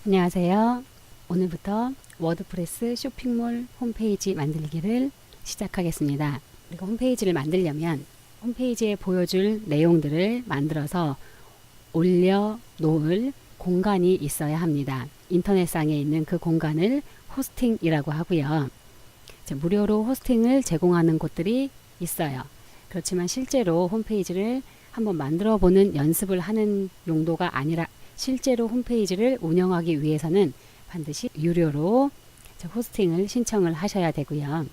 안녕하세요. 오늘부터 워드프레스 쇼핑몰 홈페이지 만들기를 시작하겠습니다. 우리가 홈페이지를 만들려면 홈페이지에 보여줄 내용들을 만들어서 올려놓을 공간이 있어야 합니다. 인터넷상에 있는 그 공간을 호스팅이라고 하고요. 무료로 호스팅을 제공하는 곳들이 있어요. 그렇지만 실제로 홈페이지를 한번 만들어 보는 연습을 하는 용도가 아니라 실제로 홈페이지를 운영하기 위해서는 반드시 유료로 호스팅을 신청을 하셔야 되고요.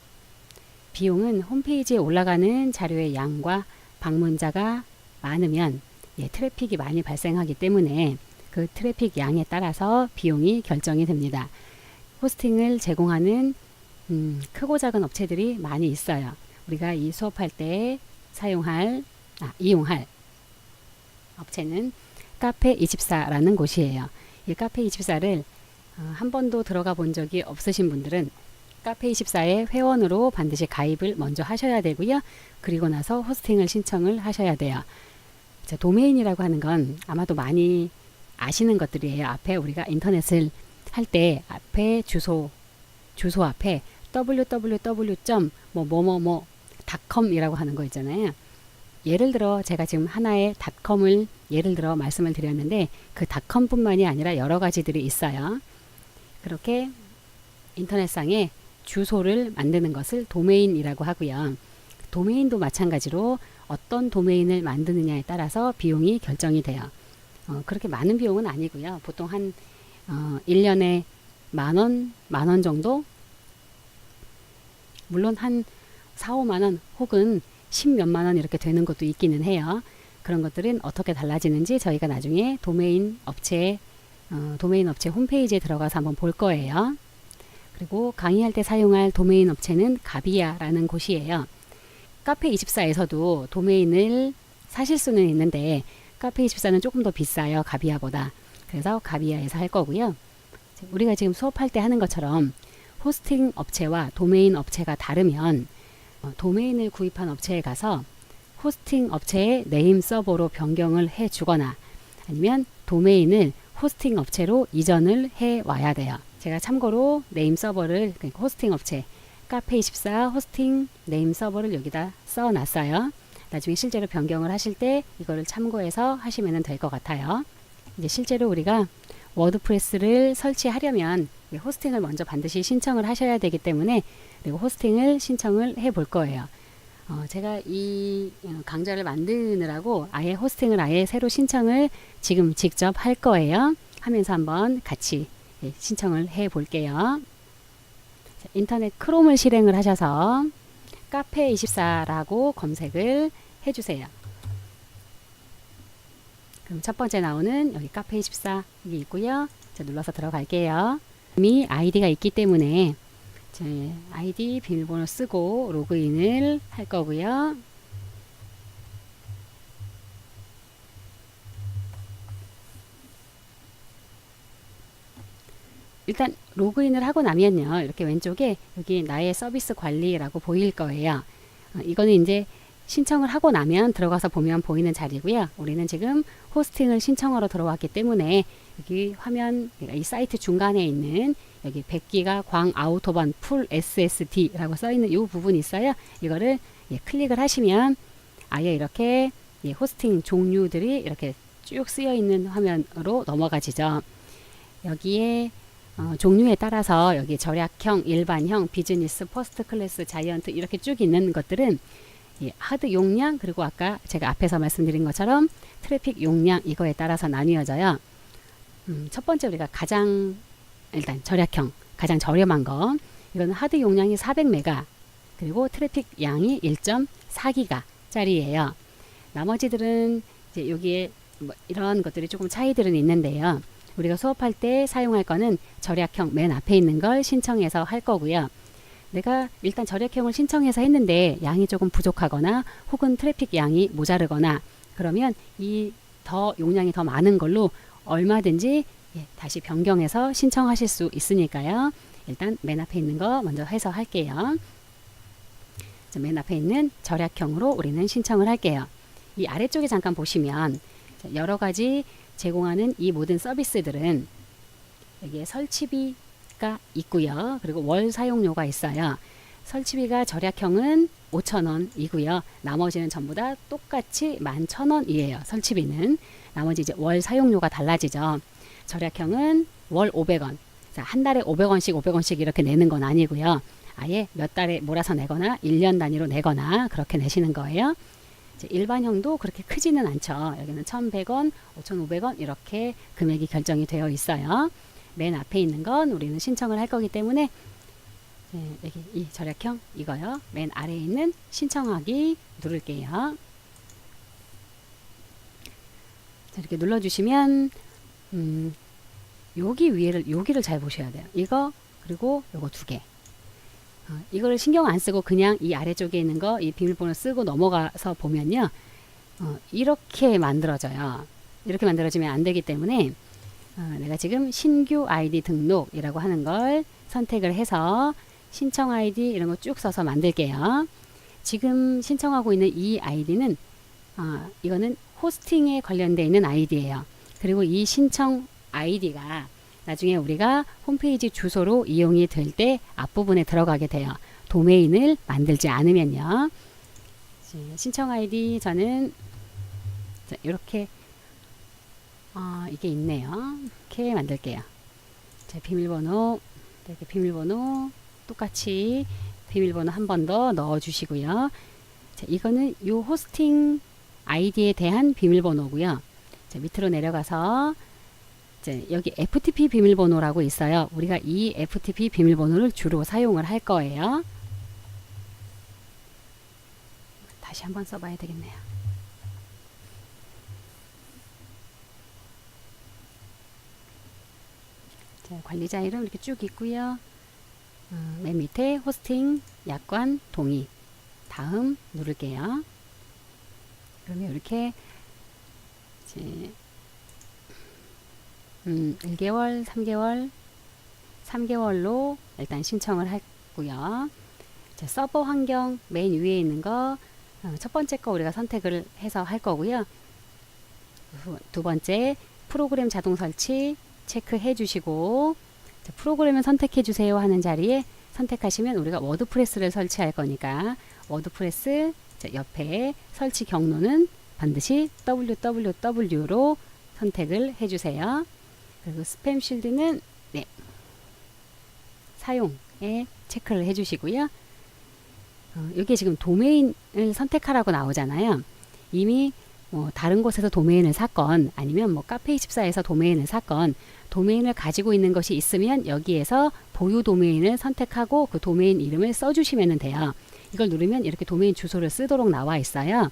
비용은 홈페이지에 올라가는 자료의 양과 방문자가 많으면 트래픽이 많이 발생하기 때문에 그 트래픽 양에 따라서 비용이 결정이 됩니다. 호스팅을 제공하는 크고 작은 업체들이 많이 있어요. 우리가 이 수업할 때 이용할 업체는 카페24라는 곳이에요. 이 카페24를 한 번도 들어가 본 적이 없으신 분들은 카페24의 회원으로 반드시 가입을 먼저 하셔야 되고요. 그리고 나서 호스팅을 신청을 하셔야 돼요. 도메인이라고 하는 건 아마도 많이 아시는 것들이에요. 앞에 우리가 인터넷을 할 때 앞에 주소 앞에 www.com이라고 하는 거 있잖아요. 예를 들어 제가 지금 하나의 닷컴을 예를 들어 말씀을 드렸는데 그 닷컴뿐만이 아니라 여러 가지들이 있어요. 그렇게 인터넷상에 주소를 만드는 것을 도메인이라고 하고요. 도메인도 마찬가지로 어떤 도메인을 만드느냐에 따라서 비용이 결정이 돼요. 그렇게 많은 비용은 아니고요. 보통 한 1년에 만 원 정도? 물론 한 4, 5만 원 혹은 10몇만 원 이렇게 되는 것도 있기는 해요. 그런 것들은 어떻게 달라지는지 저희가 나중에 도메인 업체 홈페이지에 들어가서 한번 볼 거예요. 그리고 강의할 때 사용할 도메인 업체는 가비아라는 곳이에요. 카페24에서도 도메인을 사실 수는 있는데 카페24는 조금 더 비싸요. 가비아보다. 그래서 가비아에서 할 거고요. 우리가 지금 수업할 때 하는 것처럼 호스팅 업체와 도메인 업체가 다르면 도메인을 구입한 업체에 가서 호스팅 업체의 네임 서버로 변경을 해 주거나 아니면 도메인을 호스팅 업체로 이전을 해 와야 돼요. 제가 참고로 네임 서버를 호스팅 업체 카페24 호스팅 네임 서버를 여기다 써 놨어요. 나중에 실제로 변경을 하실 때 이거를 참고해서 하시면 될 것 같아요. 이제 실제로 우리가 워드프레스를 설치하려면 호스팅을 먼저 반드시 신청을 하셔야 되기 때문에 그리고 호스팅을 신청을 해 볼 거예요. 제가 이 강좌를 만드느라고 아예 호스팅을 아예 새로 신청을 지금 직접 할 거예요. 하면서 한번 같이 신청을 해 볼게요. 인터넷 크롬을 실행을 하셔서 카페24라고 검색을 해주세요. 그럼 첫 번째 나오는 여기 카페24 여기 있고요. 자, 눌러서 들어갈게요. 이미 아이디가 있기 때문에 제 아이디 비밀번호 쓰고 로그인을 할 거고요. 일단 로그인을 하고 나면요. 이렇게 왼쪽에 여기 나의 서비스 관리라고 보일 거예요. 이거는 이제 신청을 하고 나면 들어가서 보면 보이는 자리고요. 우리는 지금 호스팅을 신청하러 들어왔기 때문에 여기 화면 이 사이트 중간에 있는 여기 100기가 광 아우토반 풀 SSD라고 써있는 이 부분이 있어요. 이거를 클릭을 하시면 아예 이렇게 호스팅 종류들이 이렇게 쭉 쓰여 있는 화면으로 넘어가지죠. 여기에 종류에 따라서 여기 절약형, 일반형, 비즈니스, 퍼스트 클래스, 자이언트 이렇게 쭉 있는 것들은 하드 용량 그리고 아까 제가 앞에서 말씀드린 것처럼 트래픽 용량 이거에 따라서 나뉘어져요. 첫 번째 우리가 가장 일단 절약형 가장 저렴한 거 이거는 하드 용량이 400메가 그리고 트래픽 양이 1.4기가 짜리예요. 나머지들은 이제 여기에 뭐 이런 것들이 조금 차이들은 있는데요. 우리가 수업할 때 사용할 거는 절약형 맨 앞에 있는 걸 신청해서 할 거고요. 내가 일단 절약형을 신청해서 했는데 양이 조금 부족하거나 혹은 트래픽 양이 모자르거나 그러면 이 더 용량이 더 많은 걸로 얼마든지 다시 변경해서 신청하실 수 있으니까요. 일단 맨 앞에 있는 거 먼저 해서 할게요. 맨 앞에 있는 절약형으로 우리는 신청을 할게요. 이 아래쪽에 잠깐 보시면 여러 가지 제공하는 이 모든 서비스들은 여기에 설치비가 있고요. 그리고 월 사용료가 있어요. 설치비가 절약형은 5,000원이고요. 나머지는 전부 다 똑같이 11,000원이에요. 설치비는. 나머지 이제 월 사용료가 달라지죠. 절약형은 월 500원. 자, 한 달에 500원씩 500원씩 이렇게 내는 건 아니고요. 아예 몇 달에 몰아서 내거나 1년 단위로 내거나 그렇게 내시는 거예요. 이제 일반형도 그렇게 크지는 않죠. 여기는 1,100원, 5,500원 이렇게 금액이 결정이 되어 있어요. 맨 앞에 있는 건 우리는 신청을 할 거기 때문에 여기 이 절약형 이거요. 맨 아래에 있는 신청하기 누를게요. 자, 이렇게 눌러주시면 여기를 잘 보셔야 돼요. 이거 그리고 요거 두 개. 이거를 신경 안 쓰고 그냥 이 아래쪽에 있는 거 이 비밀번호 쓰고 넘어가서 보면요. 이렇게 만들어져요. 이렇게 만들어지면 안 되기 때문에 내가 지금 신규 아이디 등록이라고 하는 걸 선택을 해서 신청 아이디 이런 거 쭉 써서 만들게요. 지금 신청하고 있는 이 아이디는 이거는 호스팅에 관련되어 있는 아이디예요. 그리고 이 신청 아이디가 나중에 우리가 홈페이지 주소로 이용이 될 때 앞부분에 들어가게 돼요. 도메인을 만들지 않으면요. 신청 아이디 저는 이렇게 이게 있네요. 이렇게 만들게요. 자, 비밀번호 이렇게 비밀번호 똑같이 비밀번호 한 번 더 넣어 주시고요. 자, 이거는 요 호스팅 아이디에 대한 비밀번호고요. 자, 밑으로 내려가서 이제 여기 FTP 비밀번호라고 있어요. 우리가 이 FTP 비밀번호를 주로 사용을 할 거예요. 다시 한번 써봐야 되겠네요. 자, 관리자 이름 이렇게 쭉 있고요. 맨 밑에 호스팅, 약관, 동의. 다음 누를게요. 그러면 이렇게 이제 1개월, 3개월로 일단 신청을 했고요. 자, 서버 환경 맨 위에 있는 거 첫 번째 거 우리가 선택을 해서 할 거고요. 두 번째 프로그램 자동 설치 체크해 주시고 자, 프로그램을 선택해 주세요 하는 자리에 선택하시면 우리가 워드프레스를 설치할 거니까 워드프레스 자, 옆에 설치 경로는 반드시 www로 선택을 해 주세요. 그리고 스팸 실드는 사용에 체크를 해 주시고요. 여기에 지금 도메인을 선택하라고 나오잖아요. 이미 다른 곳에서 도메인을 샀건 아니면 카페24에서 도메인을 샀건 도메인을 가지고 있는 것이 있으면 여기에서 보유 도메인을 선택하고 그 도메인 이름을 써주시면 돼요. 이걸 누르면 이렇게 도메인 주소를 쓰도록 나와 있어요.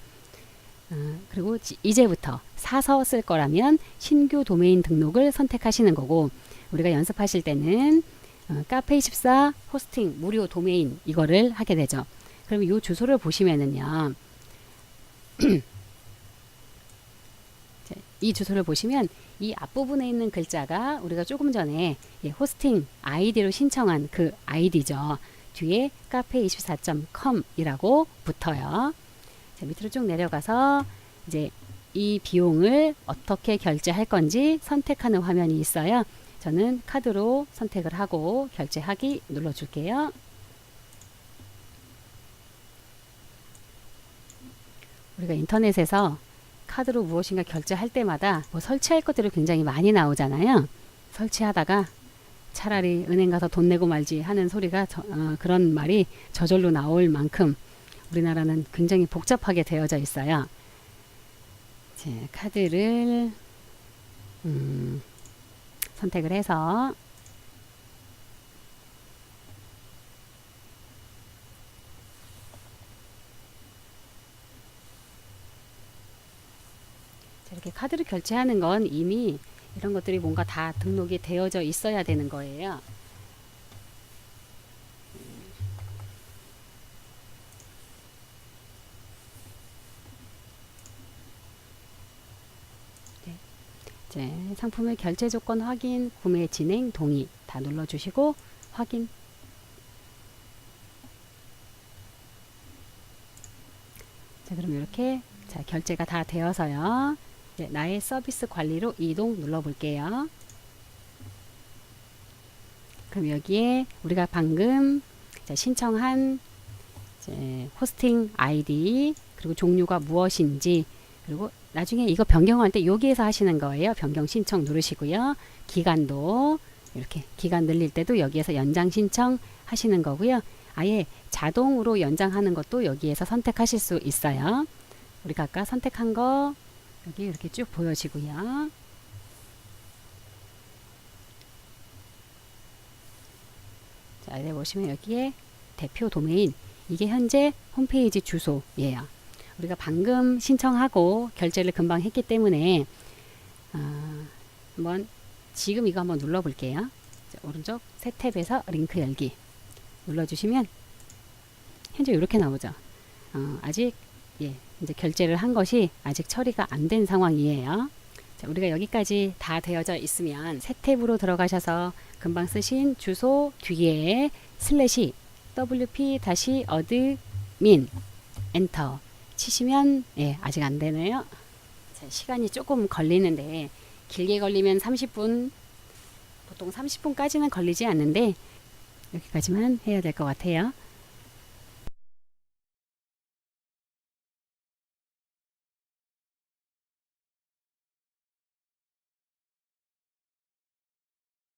그리고 이제부터 사서 쓸 거라면 신규 도메인 등록을 선택하시는 거고 우리가 연습하실 때는 카페24 호스팅 무료 도메인 이거를 하게 되죠. 그럼 이 주소를 보시면은요. 이 주소를 보시면 이 앞부분에 있는 글자가 우리가 조금 전에 호스팅 아이디로 신청한 그 아이디죠. 뒤에 카페24.com 이라고 붙어요. 자, 밑으로 쭉 내려가서 이제 이 비용을 어떻게 결제할 건지 선택하는 화면이 있어요. 저는 카드로 선택을 하고 결제하기 눌러줄게요. 우리가 인터넷에서 카드로 무엇인가 결제할 때마다 설치할 것들이 굉장히 많이 나오잖아요. 설치하다가 차라리 은행 가서 돈 내고 말지 하는 소리가 그런 말이 저절로 나올 만큼 우리나라는 굉장히 복잡하게 되어져 있어요. 자, 카드를 선택을 해서 이렇게 카드를 결제하는 건 이미 이런 것들이 뭔가 다 등록이 되어져 있어야 되는 거예요. 네. 이제 상품의 결제 조건 확인, 구매 진행, 동의 다 눌러주시고 확인. 자, 그럼 이렇게 자, 결제가 다 되어서요. 나의 서비스 관리로 이동 눌러볼게요. 그럼 여기에 우리가 방금 신청한 호스팅 아이디 그리고 종류가 무엇인지 그리고 나중에 이거 변경할 때 여기에서 하시는 거예요. 변경 신청 누르시고요. 기간도 이렇게 기간 늘릴 때도 여기에서 연장 신청 하시는 거고요. 아예 자동으로 연장하는 것도 여기에서 선택하실 수 있어요. 우리가 아까 선택한 거 여기 이렇게 쭉 보여지고요. 자, 이제 보시면 여기에 대표 도메인 이게 현재 홈페이지 주소예요. 우리가 방금 신청하고 결제를 금방 했기 때문에 한번 지금 이거 한번 눌러 볼게요. 오른쪽 새 탭에서 링크 열기 눌러주시면 현재 이렇게 나오죠. 아직 이제 결제를 한 것이 아직 처리가 안 된 상황이에요. 자, 우리가 여기까지 다 되어져 있으면 새 탭으로 들어가셔서 금방 쓰신 주소 뒤에 슬래시 wp-admin 엔터 치시면 아직 안 되네요. 자, 시간이 조금 걸리는데 길게 걸리면 30분 보통 30분까지는 걸리지 않는데 여기까지만 해야 될 것 같아요.